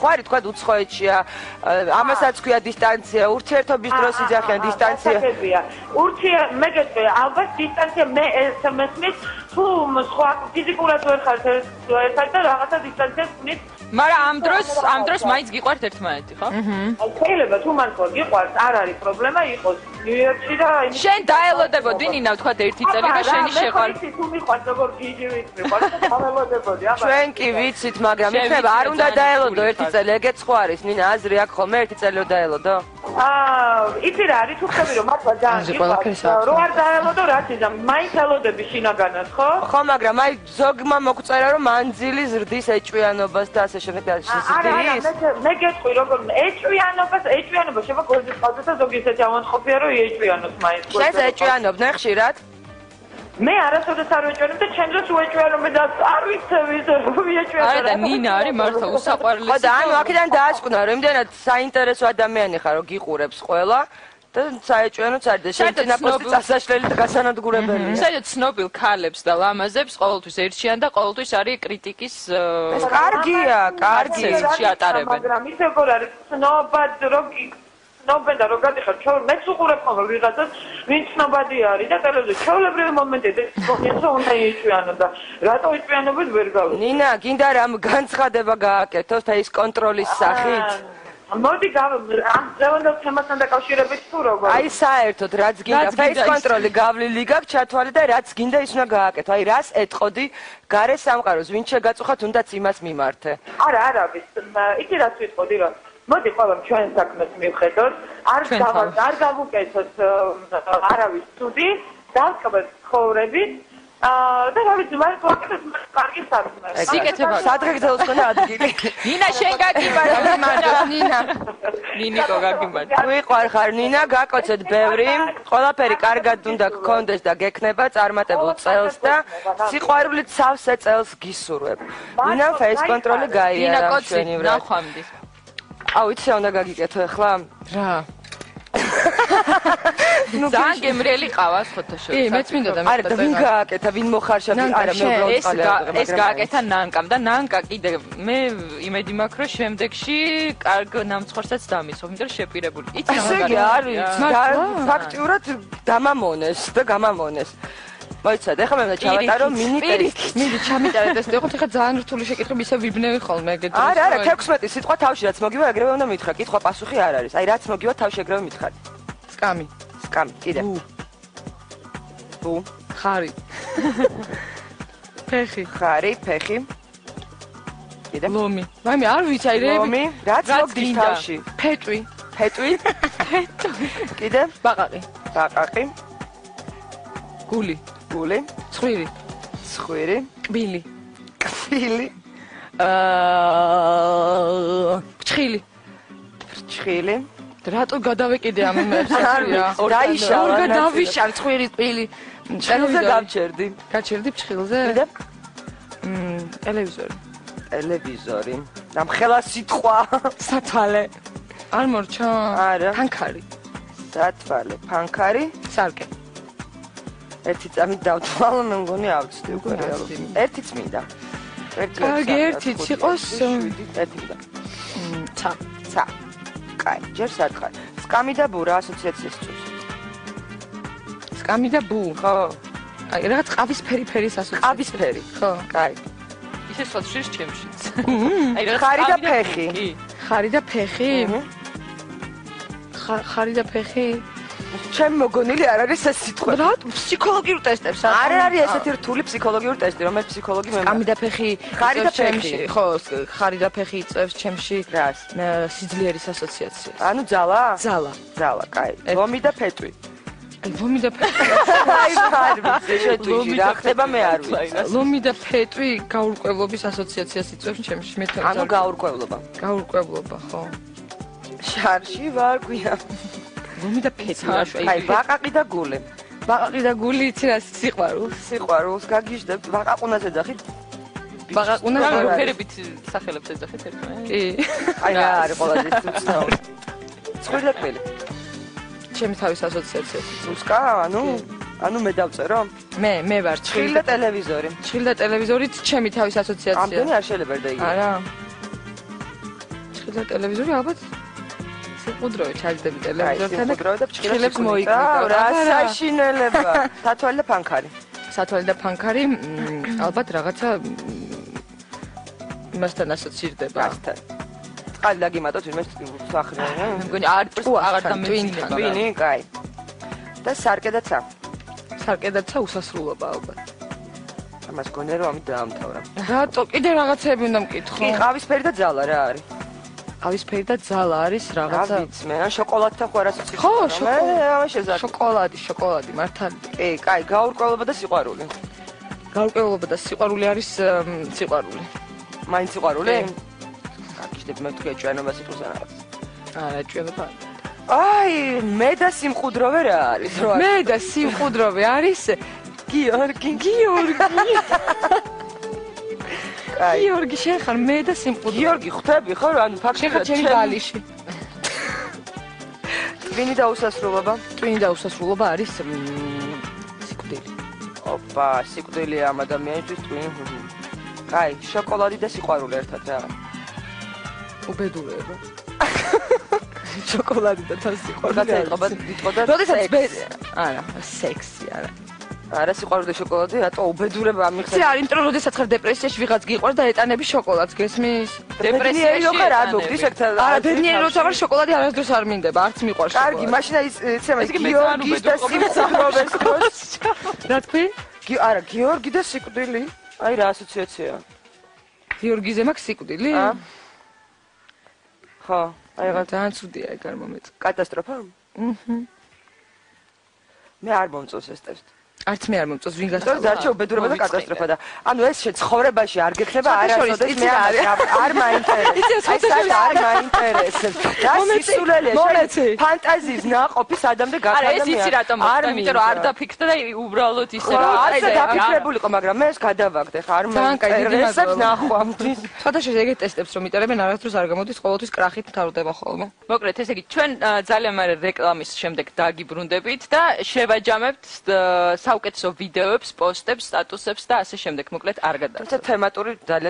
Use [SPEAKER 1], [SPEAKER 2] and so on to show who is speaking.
[SPEAKER 1] ხარი თქვა უცხოეთშია, ამასაც ქვია დისტანცია, ურთიერთობის დროს იძახიან დისტანცია.
[SPEAKER 2] მე გეტყვი, ალბათ დისტანცია მე ეს მესმის, თუ სხვა ფიზიკურად ვერ ხართ ერთად და რაღაცა დისტანციას ვნით.
[SPEAKER 3] მაგრამ ამ დროს მაინც გიყვართ ერთმანეთი, ხო?
[SPEAKER 2] შეიძლება თუ მან ხო გიყვართ, არ არის პრობლემა იყოს ნიუ-იორკში და
[SPEAKER 3] შენ დაელოდებოდი ნინა ვთქვათ ერთი წელი და შენი შეყვარდა.
[SPEAKER 2] მე თუ მიყვარს როგორ გიჟი ვიცი, ყავს დაელოდებოდი, აბა.
[SPEAKER 1] ჩვენ კი ვიცით, მაგრამ იქნება არ უნდა დაელოდო ერთი წელი, ეგეც ხო არის, ნინა აზრი აქვს ხოლმე ერთი წელი რომ დაელოდო?
[SPEAKER 2] იცი რა არის, თუ ხები რომ მართლა ძალიან გიყვარს, რო არ დაელოდო რაც იზა, მაინც ელოდები შინაგანად, ხო?
[SPEAKER 1] ხო, მაგრამ აი ზოგმა მოგწერა რომ მანძილი ზრდის ეჭვიანობას და ასე შემდეგ და ზრდის.
[SPEAKER 2] მე გეტყვი როგორ ეჭვიანობა შევა გოლის ყავდა და ზოგი ისეთი ავანტყოფია რომ ეჭვიანობს მაინც.
[SPEAKER 1] შენს ეჭვიანობდნენ ხშირად?
[SPEAKER 2] მე არასოდეს არ ვეჭვიანობ და ჩემ დროს უეჭვიანობ და არ ვიცი ვიეჭვიანო.
[SPEAKER 3] არა და ნინა არის მართლა უსაყვარლესი.
[SPEAKER 1] ხო და ანუ აქედან დაასკვნა რომ იმდენად საინტერესო ადამიანი ხარ რომ გიყურებს ყველა და საეჭვიანოც არის და შენ წინაპოსტი წასაშლელი და გასანადგურებელია.
[SPEAKER 3] საერთოდ ცნობილ ქალებს და ლამაზებს ყოველთვის ერჩიან და ყოველთვის არის კრიტიკის
[SPEAKER 1] ეს კარგია, კარგი
[SPEAKER 3] შეატარებენ.
[SPEAKER 2] მაგრამ ის როგორ არის ცნობად რომ ცნობენ და რო გადიხარ ჩვენ მეც უყურებ ხოლმე ვიღაცას ვინ ცნობადი არის და ტელევიზორში ჩვეულებრივი მომენტები ეს უნდა იჭვიანო და რატო იჭვიანობენ ვერ გავიგე.
[SPEAKER 1] ნინა, გინდა რამ განცხადება გააკეთოს და ის კონტროლის სახით?
[SPEAKER 2] მოდი ამ ზევანდელ თემასთან დაკავშირებით თუ როგორ?
[SPEAKER 1] აი საერთოდ რაც გინდა ფეის კონტროლი გავლილი გაქვს ჩათვალე და რაც გინდა ის უნდა გააკეთო. აი რას ეტყოდი გარე სამყაროს, ვინ შეგაწუხათ უნდაც იმას მიმართე.
[SPEAKER 2] არა ვის იცი რაც ვიტყოდი რომ მოდი ყველამ ჩვენ საქმეს მივხედოთ, არ გავუკეთოთ არავის ცუდი, დავწყებოთ ცხოვრებით და რა ვიცი, მაგრამ ვაკეთოთ კარგი საქმე.
[SPEAKER 3] სიკეთება
[SPEAKER 1] სადღეგრძელოს ხონდა ადგილი.
[SPEAKER 3] ნინა შენ გაგიმარჯვე ნინა. ნინიკო გაგიმარჯვე.
[SPEAKER 1] ვიყვარ ხარ ნინა, გაკოცეთ ბევრი, ყველაფერი კარგად უნდა გქონდეს და გექნება წარმატებულ წელს და სიყვარულით სავსე წელს გისურვებ. ნინა ფეის კონტროლი გაიარა ჩვენი ვრად.
[SPEAKER 3] ნახვამდის.
[SPEAKER 1] აუ იცი რა უნდა გაგიკეთო ახლა?
[SPEAKER 3] რა? ძალიან გემრიელი ყავას ფოტოშოპში.
[SPEAKER 4] კი, მეც მინდოდა მე.
[SPEAKER 1] არა, და ვინ გააკეთა, ვინ მოხარშა? არა, მე უბრალოდ წყალე.
[SPEAKER 3] ეს გააკეთა ნანკამ და ნანკა კიდე მე იმედი მაქვს რომ შემდეგში კარგ ნამცხვარსაც დამიცხოვ, იმიტომ რომ შეპირებული. იცი რა
[SPEAKER 1] ისე არის, ფაქტიურად დამამონეს და გამამონეს. მოიცადე, ეხლა მე უნდა ჩავატარო მინიტერი.
[SPEAKER 4] მიდი ჩამიტარეთ ეს ეხოთ ახლა ძალიან რთული შეკითხვები ისე ვიბნევი ხოლმე ეგეთ დროს.
[SPEAKER 1] არა, 16 სიტყვა თავში რაც მოგივა ეგრევე უნდა მითხრა. კითხვა პასუხი არ არის. აი რაც მოგივა თავში ეგრევე მითხრა.
[SPEAKER 4] სკამი.
[SPEAKER 1] სკამი, კიდე. ბუ.
[SPEAKER 4] ხარი. ფეხი.
[SPEAKER 1] ხარი, ფეხი. კიდე.
[SPEAKER 4] ლომი. მაიმე არ ვიცი აი რები.
[SPEAKER 1] ლომი, რაც მოგდის თავში.
[SPEAKER 4] ფეტვი.
[SPEAKER 1] ფეტვი.
[SPEAKER 4] ფეტვი.
[SPEAKER 1] კიდე.
[SPEAKER 4] ბაყაყი.
[SPEAKER 1] ბაყაყი.
[SPEAKER 4] გული.
[SPEAKER 1] გული.
[SPEAKER 4] ცხვირი.
[SPEAKER 1] ცხვირი.
[SPEAKER 4] კბილი.
[SPEAKER 1] კბილი.
[SPEAKER 4] ფრჩხილი.
[SPEAKER 1] ფრჩხილი.
[SPEAKER 4] რატო გადავეკიდე ამ იმებს?
[SPEAKER 1] დაიშალა.
[SPEAKER 4] ორ გადავიშალ ცხვირი, კბილი.
[SPEAKER 1] ჩხილზე გავჩერდი.
[SPEAKER 4] გაჩერდი ფრჩხილზე?
[SPEAKER 1] კიდე.
[SPEAKER 4] ტელევიზორი.
[SPEAKER 1] ტელევიზორი. დამხელა სიტყვა.
[SPEAKER 4] სათვალე. არ მორჩა?
[SPEAKER 1] არა.
[SPEAKER 4] ფანქარი.
[SPEAKER 1] სათვალე, ფანქარი.
[SPEAKER 4] სარკე.
[SPEAKER 1] ერთი წამით დავთვალო, მე მგონი ავწდი უკვე რეალურად. ერთი წმინდა.
[SPEAKER 4] კარგი, ერთიც იყოს.
[SPEAKER 1] ერთი წმინდა.
[SPEAKER 4] ცა.
[SPEAKER 1] ცა. კაი, ჯერ სათხარ. სკამი და ბუ რა ასოციაციას წევს?
[SPEAKER 4] სკამი და ბუ.
[SPEAKER 1] ხო.
[SPEAKER 4] აი, რაღაც ყავისფერი ფერის ასოციაცია.
[SPEAKER 1] ყავისფერი.
[SPEAKER 4] ხო.
[SPEAKER 1] კაი.
[SPEAKER 3] ისე სოციალში ჩემშიც.
[SPEAKER 1] აი, ხარი და ფეხი.
[SPEAKER 4] ხარი და ფეხი? ხარი და ფეხი?
[SPEAKER 1] ჩემ მოგონილი არ არის ეს სიტყვა.
[SPEAKER 4] რა ფსიქოლოგიურ ტესტებს
[SPEAKER 1] არ არის ესეთი რთული ფსიქოლოგიური ტესტი, რომელიც ფსიქოლოგი მე.
[SPEAKER 4] სკამი და ფეხი.
[SPEAKER 1] ხარი და ფეხი.
[SPEAKER 4] ხო, ხარი და ფეხი იწევს ჩემში.
[SPEAKER 1] რას?
[SPEAKER 4] სიძლიერის ასოციაციას.
[SPEAKER 1] ანუ ძალა?
[SPEAKER 4] ძალა.
[SPEAKER 1] ძალა, კაი. ლომი და ფეტვი.
[SPEAKER 4] აი, ლომი და ფეტვი.
[SPEAKER 1] აი, არ ვიცი, შეტყვი, რა ხდება მე არ ვიცი.
[SPEAKER 4] ლომი და ფეტვი გაურკვევლობის ასოციაციას იწევს ჩემში. მე თვითონ
[SPEAKER 1] ანუ გაურკვევლობა.
[SPEAKER 4] გაურკვევლობა, ხო.
[SPEAKER 1] შარში ვარ გვია.
[SPEAKER 4] ლომი და ფეტვი.
[SPEAKER 1] აი, ბაყაყი და გული.
[SPEAKER 4] ბაყაყი და გული იცი რა სიყვარულს?
[SPEAKER 1] სიყვარულს გაგიჟდებთ, ბაყაყუნას ეძახით?
[SPEAKER 4] ბაყაყუნას
[SPEAKER 3] რა ფერებით სახელებს ეძახით ერთმანეთს?
[SPEAKER 1] კი. აი, რა არის ყველაზე უცნაური. ცხვირლეკვილი.
[SPEAKER 4] ჩემი თავის ასოციაციას.
[SPEAKER 1] უსკა, ანუ მე დავწერო?
[SPEAKER 4] მე ვარ
[SPEAKER 1] ჭხილი და ტელევიზორი.
[SPEAKER 4] ჭხილი და ტელევიზორით ჩემი თავის ასოციაცია.
[SPEAKER 1] ამდენი არ შეიძლება და იგი.
[SPEAKER 4] არა. ჩხილა ტელევიზორი ალბათ სიყუდროვე ჩაჯდები ტელევიზორთან
[SPEAKER 1] და და
[SPEAKER 4] ჩხილებს მოიკრიბა.
[SPEAKER 1] რა საშინელება. სათვალე და ფანქარი.
[SPEAKER 4] სათვალე და ფანქარი ალბათ რაღაცა იმასთან ასოცირდება.
[SPEAKER 1] ასთან. წყალი დაგიმატოთ ვინმე სახრია.
[SPEAKER 3] მე მგონი არ აღარ დამეცინება.
[SPEAKER 1] ტვინი, კაი. და სარკედაცა.
[SPEAKER 4] სარკედაცა უსასრულობა ალბათ.
[SPEAKER 1] ამას გონე რომ ამით დაამთავრა.
[SPEAKER 4] რატო კიდე რაღაცები უნდა მკითხო?
[SPEAKER 1] კი, ყავისფერი და ძალა რა არის?
[SPEAKER 4] ყავისფერი და ძალა არის რაღაცა.
[SPEAKER 1] რა ვიცი მე, ან შოკოლადთან ხო არ ასოცირდება.
[SPEAKER 4] ხო, შოკოლადი, მართალი.
[SPEAKER 1] კი, კაი, გაურკვევლობა და სიყვარული.
[SPEAKER 4] გაურკვევლობა და სიყვარული არის სიყვარული.
[SPEAKER 1] მაინც სიყვარული? გაგიჟდები მე თქვი ეჭვიანობა სიტყვაზე რაღაც.
[SPEAKER 4] არა, ეჭვიანობა.
[SPEAKER 1] აი, მე და სიმყუდროვე რა არის?
[SPEAKER 4] მე და სიმყუდროვე არის
[SPEAKER 1] გიორგი.
[SPEAKER 4] გიორგი შეხარ მე და სიმყუდროვე.
[SPEAKER 1] გიორგი ხვდები ხო? ანუ
[SPEAKER 4] შეხარ ჩემი ბალიში.
[SPEAKER 1] ტვინი და უსასრულობა.
[SPEAKER 4] ტვინი და უსასრულობა არის სიკვდილი.
[SPEAKER 1] ოპა, სიკვდილია ამ ადამიანისთვის ტვინი. კაი, შოკოლადი და სიყვარული ერთად რა.
[SPEAKER 4] უბედურება. შოკოლადი და თან სიყვარული.
[SPEAKER 1] როცა იტყოდა
[SPEAKER 4] როდესაც არა, სექსი არა.
[SPEAKER 1] არა სიყვარული და შოკოლადი, რატო უბედურება ამიხსენე?
[SPEAKER 4] იცი არ, იმიტომ რომ როდესაც ხარ დეპრესიაში ვიღაც გიყვარს და ეტანები შოკოლადს, გესმის?
[SPEAKER 1] დეპრესიაში ხარ არ მოგდის ეგ
[SPEAKER 4] არა, ბედნიერი როცა ვარ შოკოლადი არასდროს არ მინდება, არც მიყვარს შოკოლადი.
[SPEAKER 1] კარგი, მაშინ აი იცი გიორგის და სიმყუდროვის დროს.
[SPEAKER 4] რა თქვი?
[SPEAKER 1] არა, გიორგი და სიკვდილი. აი რა ასოციაციაა?
[SPEAKER 4] გიორგიზე მაქვს სიკვდილი?
[SPEAKER 1] ხო, აი რა
[SPEAKER 4] ძალიან ცუდია ეგ არ მომეწონა.
[SPEAKER 1] კატასტროფა? მე არ მომწონს ეს ტესტი.
[SPEAKER 4] არც მე არ მომწონს ვინ გასწავლა.
[SPEAKER 1] თორე დარჩა უბედურება და კატასტროფა და ანუ ეს ცხოვრებაში არ გექნება არასოდეს მე არ მაინტერესებს. აი საერთოდ არ მაინტერესებს. რა სისულელია ფანტაზიის ნაყოფი სადამდე გაქრა და
[SPEAKER 3] არა ეს იცი რატომ მოხდა იმიტომ რომ არ დაფიქრდა და უბრალოდ ისე
[SPEAKER 1] რა ასე დაფიქრებულიყო მაგრამ მე ეს გადავაგდე ხა არ მაინტერესებს ნახვამდის.
[SPEAKER 4] სხვადასხვა ეგეთ ტესტებს რომ იტარებენ არასდროს არ გამოდის ყოველთვის კრახით მთავრდება ხოლმე.
[SPEAKER 3] მოკლედ ესე იგი ჩვენ ძალიან მალე რეკლამის შემდეგ დაგიბრუნდებით და შევაჯამებთ საუკეთესო ვიდეოებს, პოსტებს, სტატუსებს და ასე შემდეგ. მოკლედ არ გადაარჩევთ.
[SPEAKER 1] თემატური ძალიან